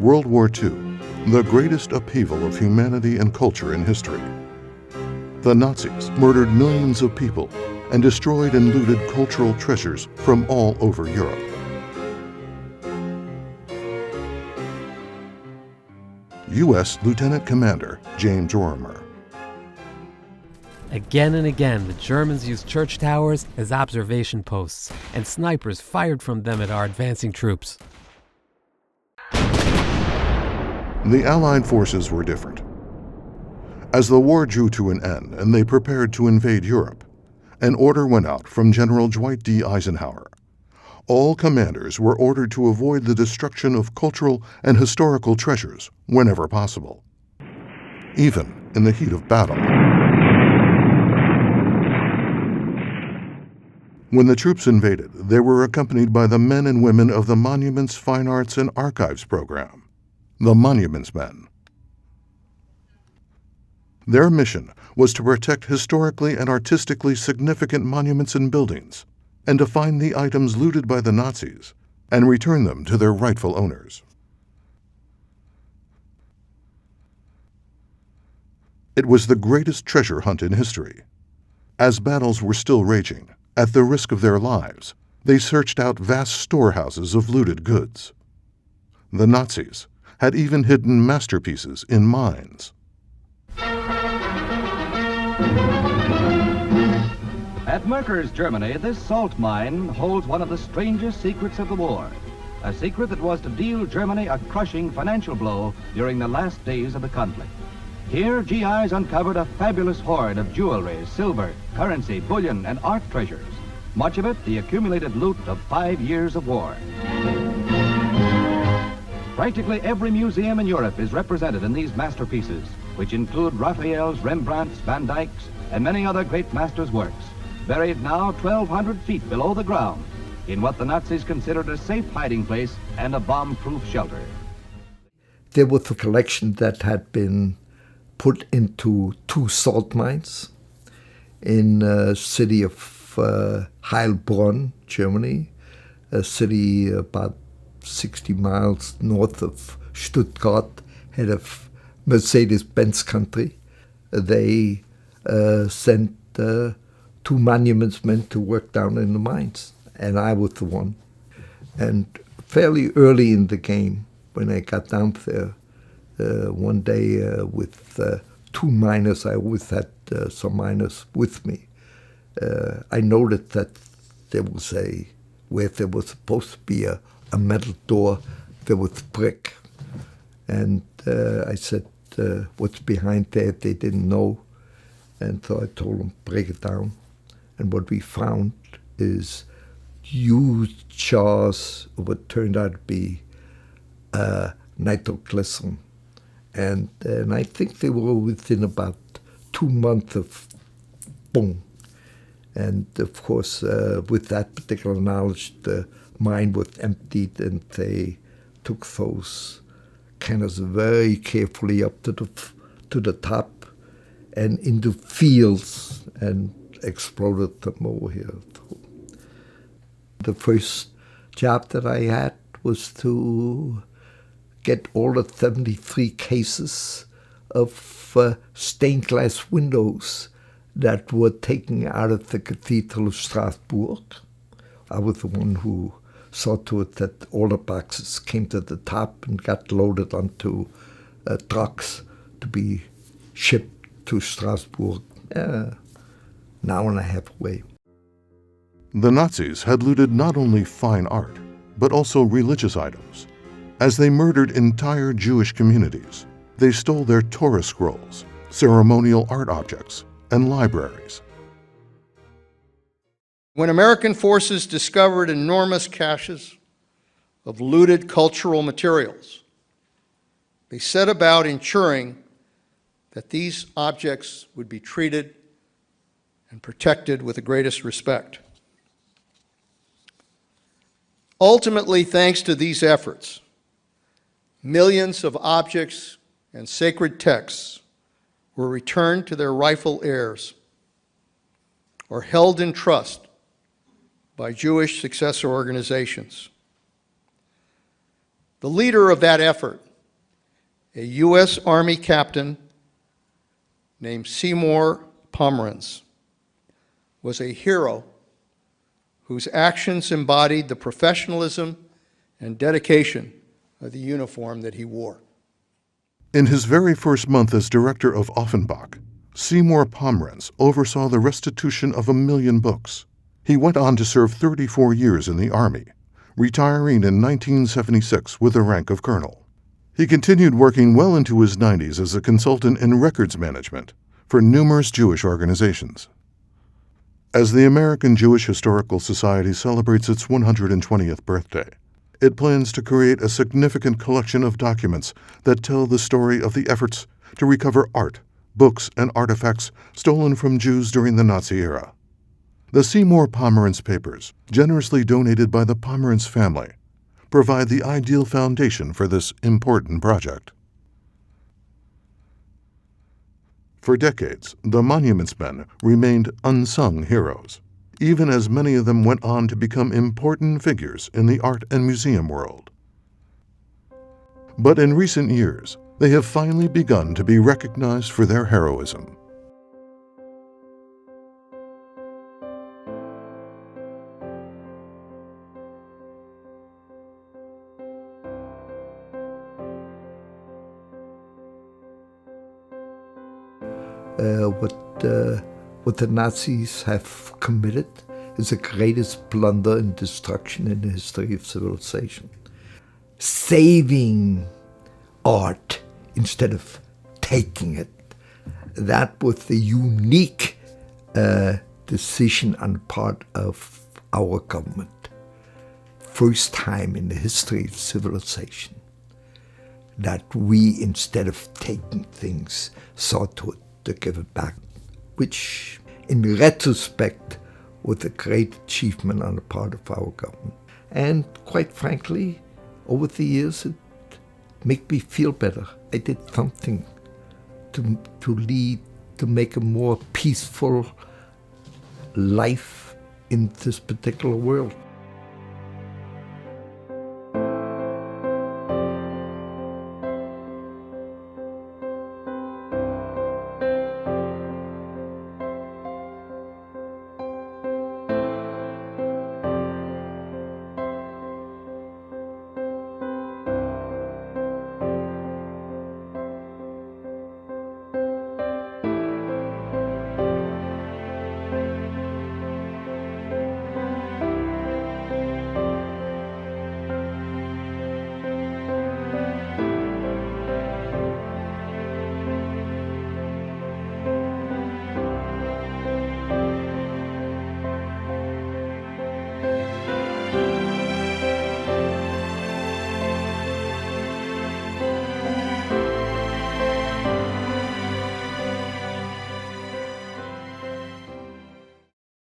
World War II, the greatest upheaval of humanity and culture in history. The Nazis murdered millions of people and destroyed and looted cultural treasures from all over Europe. U.S. Lieutenant Commander James Rorimer. Again and again, the Germans used church towers as observation posts, and snipers fired from them at our advancing troops. The Allied forces were different. As the war drew to an end and they prepared to invade Europe, an order went out from General Dwight D. Eisenhower. All commanders were ordered to avoid the destruction of cultural and historical treasures whenever possible, even in the heat of battle. When the troops invaded, they were accompanied by the men and women of the Monuments, Fine Arts, and Archives program, the Monuments Men. Their mission was to protect historically and artistically significant monuments and buildings, and to find the items looted by the Nazis and return them to their rightful owners. It was the greatest treasure hunt in history. As battles were still raging, at the risk of their lives, they searched out vast storehouses of looted goods. The Nazis had even hidden masterpieces in mines. At Merkers, Germany, this salt mine holds one of the strangest secrets of the war. A secret that was to deal Germany a crushing financial blow during the last days of the conflict. Here, GIs uncovered a fabulous hoard of jewelry, silver, currency, bullion, and art treasures. Much of it the accumulated loot of 5 years of war. Practically every museum in Europe is represented in these masterpieces, which include Raphael's, Rembrandt's, Van Dyck's, and many other great masters' works, buried now 1,200 feet below the ground in what the Nazis considered a safe hiding place and a bomb-proof shelter. There was a collection that had been put into 2 salt mines in the city of Heilbronn, Germany, a city about 60 miles north of Stuttgart, head of Mercedes-Benz country. They sent 2 monuments men to work down in the mines, and I was the one. And fairly early in the game, when I got down there, one day with 2 miners, I always had some miners with me, I noted that there was where there was supposed to be a metal door, there was brick. And I said, what's behind there? They didn't know. And so I told them, break it down. And what we found is huge jars of what turned out to be nitroglycerin. And I think they were within about 2 months of boom. And of course, with that particular knowledge, the mine was emptied, and they took those cannons very carefully up to the top and into fields and exploded them over here. The first job that I had was to get all the 73 cases of stained glass windows that were taken out of the Cathedral of Strasbourg. I was the one who saw to it that all the boxes came to the top and got loaded onto trucks to be shipped to Strasbourg. An hour and a half away. The Nazis had looted not only fine art, but also religious items. As they murdered entire Jewish communities, they stole their Torah scrolls, ceremonial art objects, and libraries. When American forces discovered enormous caches of looted cultural materials, they set about ensuring that these objects would be treated and protected with the greatest respect. Ultimately, thanks to these efforts, millions of objects and sacred texts were returned to their rightful heirs or held in trust by Jewish successor organizations. The leader of that effort, a U.S. Army captain named Seymour Pomeranz, was a hero whose actions embodied the professionalism and dedication of the uniform that he wore. In his very first month as director of Offenbach, Seymour Pomeranz oversaw the restitution of 1 million books. He went on to serve 34 years in the Army, retiring in 1976 with the rank of colonel. He continued working well into his 90s as a consultant in records management for numerous Jewish organizations. As the American Jewish Historical Society celebrates its 120th birthday, it plans to create a significant collection of documents that tell the story of the efforts to recover art, books, and artifacts stolen from Jews during the Nazi era. The Seymour Pomeranz papers, generously donated by the Pomeranz family, provide the ideal foundation for this important project. For decades, the monuments men remained unsung heroes, even as many of them went on to become important figures in the art and museum world. But in recent years, they have finally begun to be recognized for their heroism. What the Nazis have committed is the greatest blunder and destruction in the history of civilization. Saving art instead of taking it. That was the unique decision on the part of our government. First time in the history of civilization that we, instead of taking things, sought to give it back, which in retrospect was a great achievement on the part of our government. And quite frankly, over the years, it made me feel better. I did something to make a more peaceful life in this particular world.